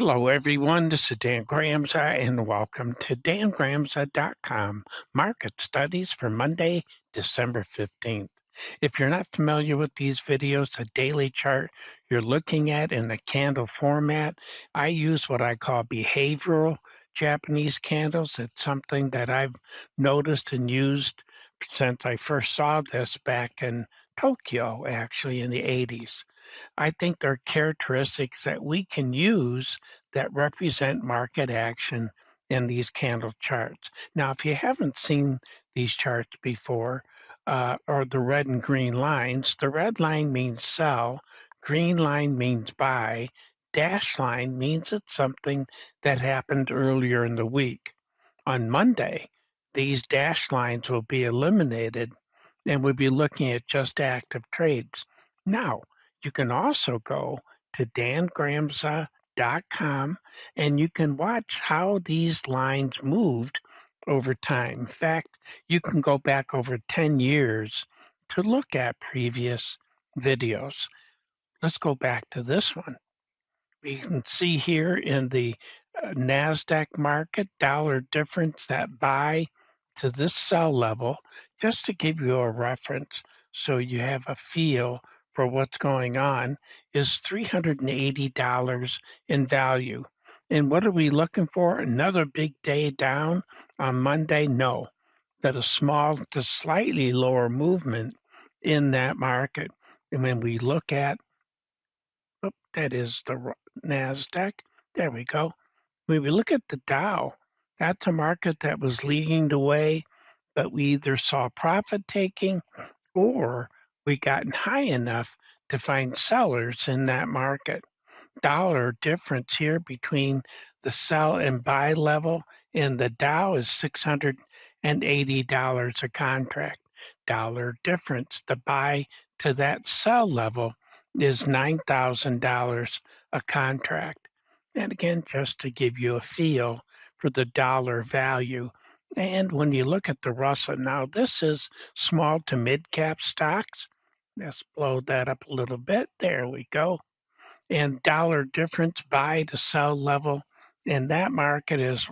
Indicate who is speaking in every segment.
Speaker 1: Hello, everyone. This is Dan Gramza, and welcome to dangramza.com Market Studies for Monday, December 15th. If you're not familiar with these videos, a daily chart you're looking at in the candle format, I use what I call behavioral Japanese candles. It's something that I've noticed and used since I first saw this back in Tokyo, actually in the 80s. I think there are characteristics that we can use that represent market action in these candle charts. Now, if you haven't seen these charts before, or the red and green lines, the red line means sell, green line means buy, dash line means it's something that happened earlier in the week. On Monday, these dash lines will be eliminated and we'll be looking at just active trades. Now, you can also go to dangramza.com and you can watch how these lines moved over time. In fact, you can go back over 10 years to look at previous videos. Let's go back to this one. We can see here in the NASDAQ market dollar difference, that buy to this sell level, just to give you a reference so you have a feel for what's going on, is $380 in value. And what are we looking for? Another big day down on Monday? No, that a small to slightly lower movement in that market. And when we look at that is the NASDAQ. There we go. When we look at the Dow, that's a market that was leading the way, but we either saw profit taking or we gotten high enough to find sellers in that market. Dollar difference here between the sell and buy level in the Dow is $680 a contract. Dollar difference, the buy to that sell level is $9,000 a contract. And again, just to give you a feel for the dollar value. And when you look at the Russell, now this is small to mid cap stocks. Let's blow that up a little bit. There we go. And dollar difference buy to sell level in that market is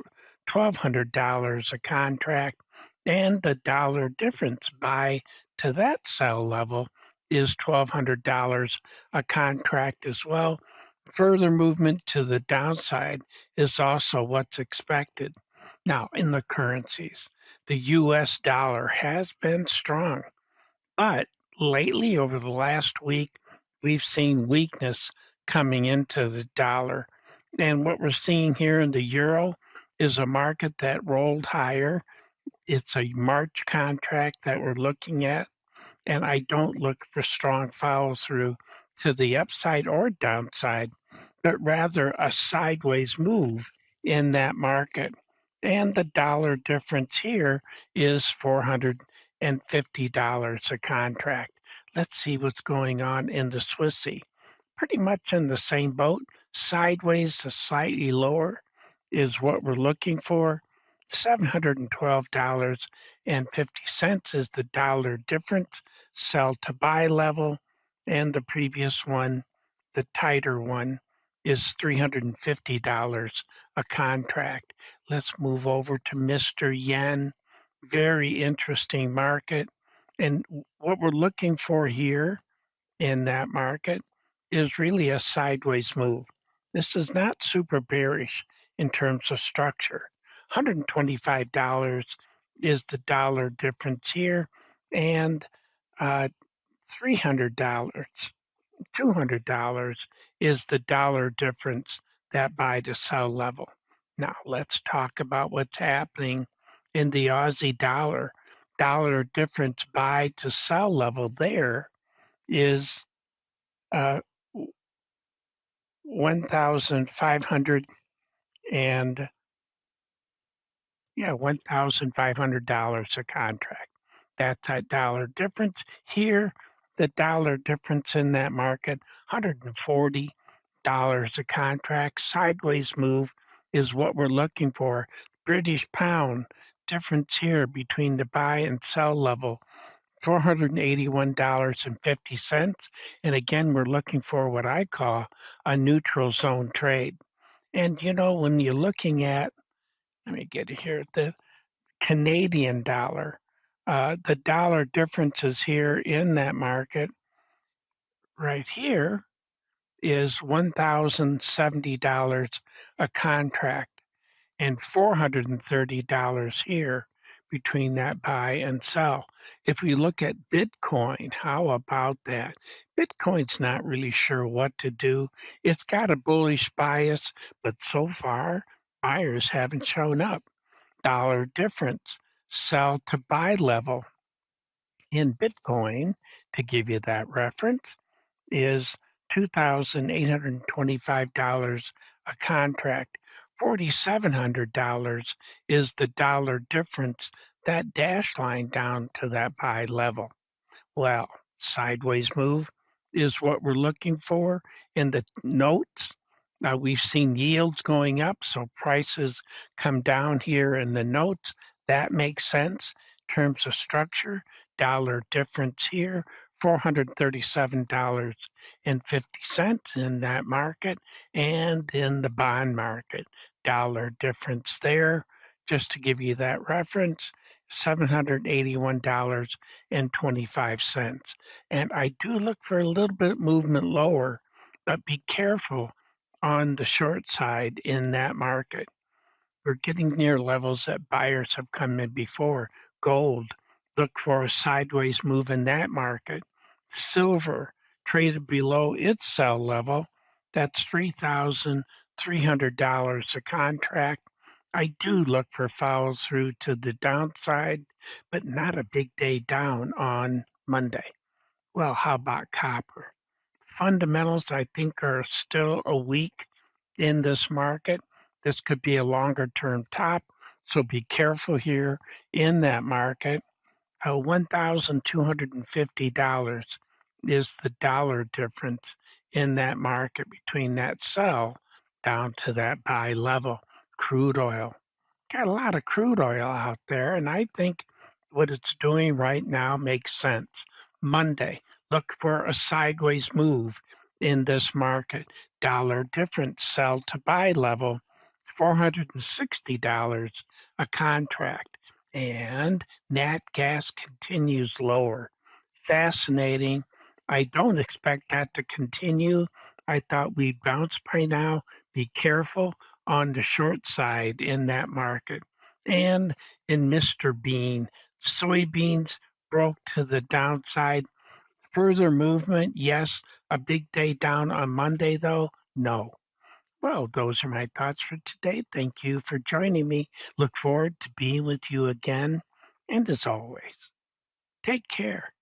Speaker 1: $1,200 a contract. And the dollar difference buy to that sell level is $1,200 a contract as well. Further movement to the downside is also what's expected. Now, in the currencies, the US dollar has been strong, but lately, over the last week, we've seen weakness coming into the dollar. And what we're seeing here in the euro is a market that rolled higher. It's a March contract that we're looking at, and I don't look for strong follow through to the upside or downside, but rather a sideways move in that market. And the dollar difference here is $450 a contract. Let's see what's going on in the Swissy. Pretty much in the same boat, sideways to slightly lower is what we're looking for. $712.50 is the dollar difference, sell to buy level, and the previous one, the tighter one, is $350 a contract. Let's move over to Mr. Yen. Very interesting market. And what we're looking for here in that market is really a sideways move. This is not super bearish in terms of structure. $125 is the dollar difference here, and $300, $200 is the dollar difference, that buy to sell level. Now let's talk about what's happening in the Aussie dollar. Dollar difference buy to sell level there is 1,500 and $1,500 a contract. That's that dollar difference. Here, the dollar difference in that market, $140 a contract. Sideways move is what we're looking for. British pound difference here between the buy and sell level, $481.50. And again, we're looking for what I call a neutral zone trade. And when you're looking at, let me get it here, the Canadian dollar, the dollar differences here in that market right here is $1,070 a contract and $430 here between that buy and sell. If we look at Bitcoin, how about that? Bitcoin's not really sure what to do. It's got a bullish bias, but so far, buyers haven't shown up. Dollar difference, sell to buy level in Bitcoin, to give you that reference, is $2,825 a contract. $4,700 is the dollar difference, that dash line down to that buy level. Well, sideways move is what we're looking for in the notes. Now we've seen yields going up, so prices come down here in the notes. That makes sense in terms of structure. Dollar difference here, $437.50 in that market, and in the bond market. Dollar difference there, just to give you that reference, $781.25. And I do look for a little bit movement lower, but be careful on the short side in that market. We're getting near levels that buyers have come in before. Gold, look for a sideways move in that market. Silver traded below its sell level. That's $3,300 a contract. I do look for follow through to the downside, but not a big day down on Monday. Well, how about copper? Fundamentals, I think, are still a weak in this market. This could be a longer term top, so be careful here in that market. $1,250 is the dollar difference in that market between that sell down to that buy level. Crude oil. Got a lot of crude oil out there, and I think what it's doing right now makes sense. Monday, look for a sideways move in this market. Dollar difference, sell to buy level, $460 a contract. And nat gas continues lower. Fascinating. I don't expect that to continue. I thought we'd bounce by now. Be careful on the short side in that market. And in Mr. Bean, soybeans broke to the downside. Further movement, yes. A big day down on Monday, though, no. Well, those are my thoughts for today. Thank you for joining me. Look forward to being with you again. And as always, take care.